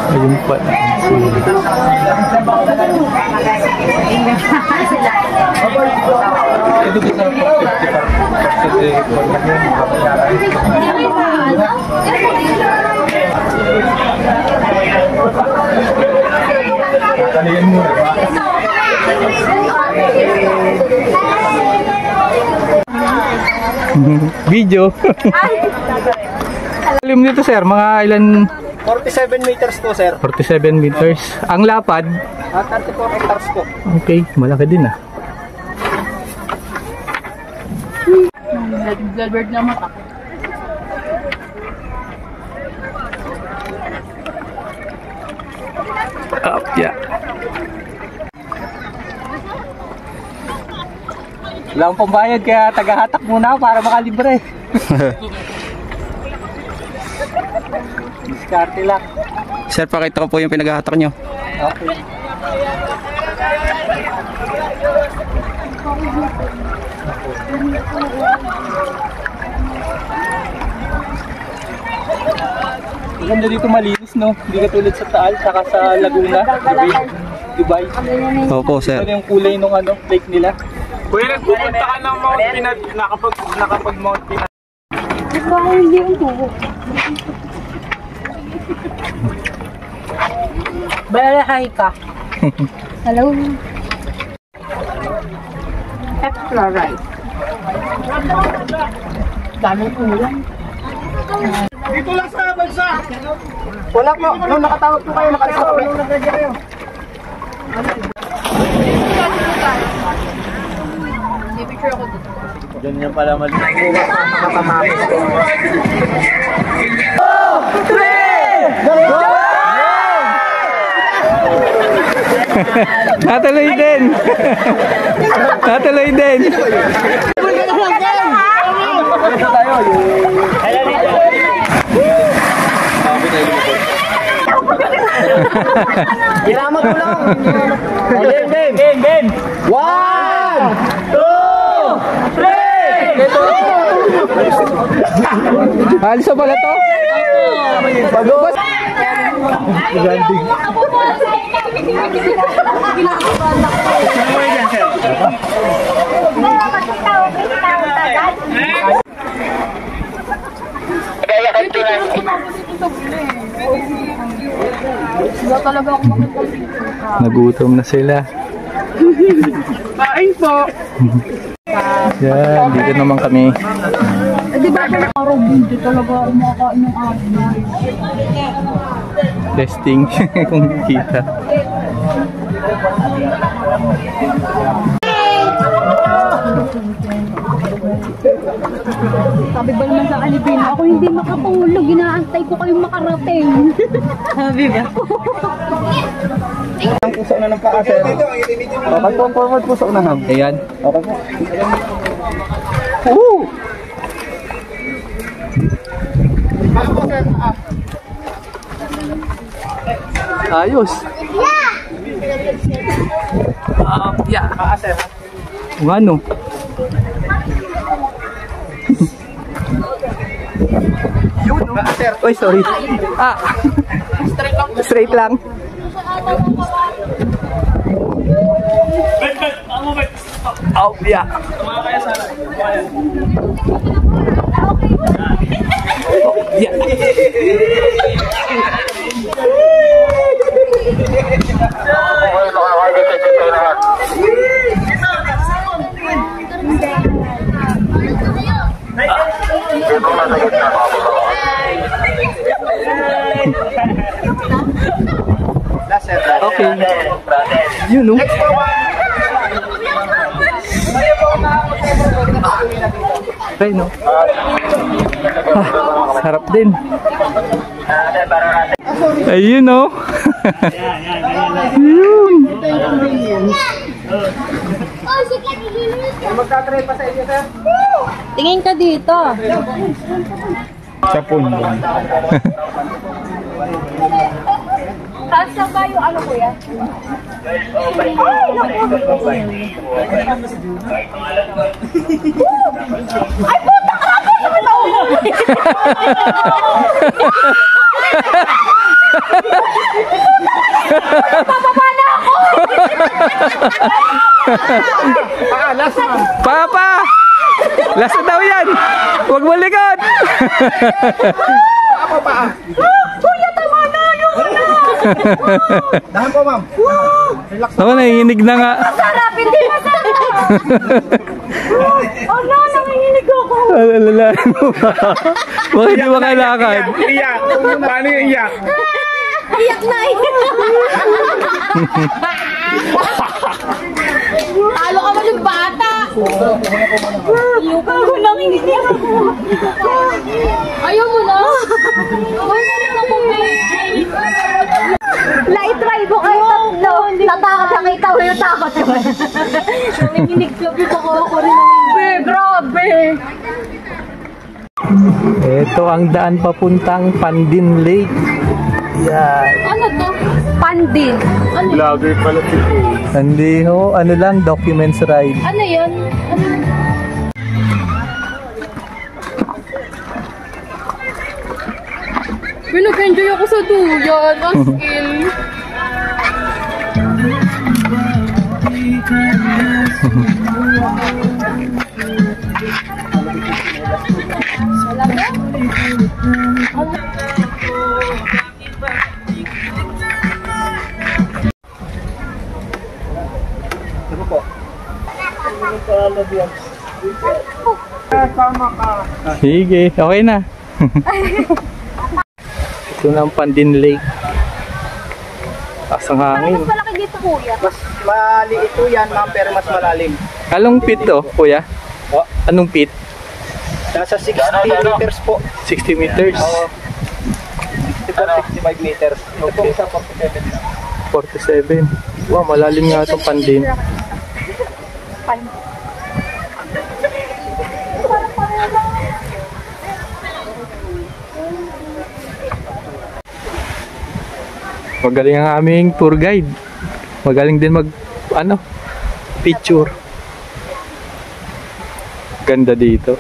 Ayun pa. Ito dito na po 50%. Kalian mo ba? Video. Alim nito sir, mga ilan? 47 meters po sir. 47 meters. Ang lapad? 34 hectares po. Okay, malaki din ah. Bloodbird na mata. Up, yeah. Wala akong pambayad kaya tagahatak muna para makalibre. Diskarte lang. Sir, pakita ko po yung pinaghahatak nyo. Okay. Ganda dito malinis no? Hindi katulad sa Taal, saka sa Laguna, Dubai. Opo, sir. Ito yung kulay nung ano, lake nila. Kuya, nagpupunta ka ng Mount Pinat, nakapag Mount Pinat. Baka hindi ang tubo. Balahay ka. Hello. Extra rice. Daming ulam. Dito lang sa bansa. Wala po, nung nakatawag po kayo, nakalis po kayo. Picture ako dito. Ganyan pala mali. Natuloy din. Natuloy din. Ilamat mo lang. Game. 1, 2, 3. Alis pala to? Pagod. Wala talaga ako makikita. Nagutom na sila. Kain po. Yan, dito naman kami. Di ba pala araw hindi talaga ako makakain ng araw. Testing kung kita. Sabi ba naman sa Alibina, ako hindi makatulog, inaantay ko kayong makarating. Sabi ba? Ang puso na ng paa, sir. Okay po, forward po sa unahan. Ayan. Okay po. Ayos. Yeah. Sir. Kung ano? Yun, sir. Oy, sorry. Straight lang. Oh, yeah. Yeah. Okay. You know. Okay, no? Sarap din. Ayun, no? Yun. Magtatry pa sa inyo, sir? Tingin ka dito. Sa puno. Saan sa ba yung ano kuya? Ay, puta ka! Papa! Lasa daw yan! Huwag mo likod! Kuya, tama na! Ayoko na! Dahan po, ma'am. Ako, nanginginig na nga. Masarap! Hindi masarap! Oh no, nanginginig ako! Alalalaan mo ba? Bakit di makalakad? Iyak. Paano yung iyak? Iyak na Talo ka ba ng bata? Ayoko nanginginig ako. Ayaw mo na? Lai-try mo kayo tatlo. Natakot na kita ko yung takot ko. Nanginginig sabi ko ako rin nanginginig. Grabe! Ito ang daan papuntang Pandin Lake. Yan. Ano to? Pandin. Ano? Vlogger pala si Hindi ho, ano lang, documents ride. Ano yan? Ano? Pinag-enjoy ako sa duyan. Askil. Sige, okay na. Ito na ang Pandin Lake. Taas ang hangin. Mas malaki dito, kuya. Mas maliit po yan, ma'am, pero mas malalim. Anong pit to, kuya? Anong pit? Nasa 60 meters po. 60 meters. 65 meters. Ito po sa 47. 47. Wow, malalim nga itong Pandin. Magaling ang aming tour guide. Magaling din mag picture. Ganda dito.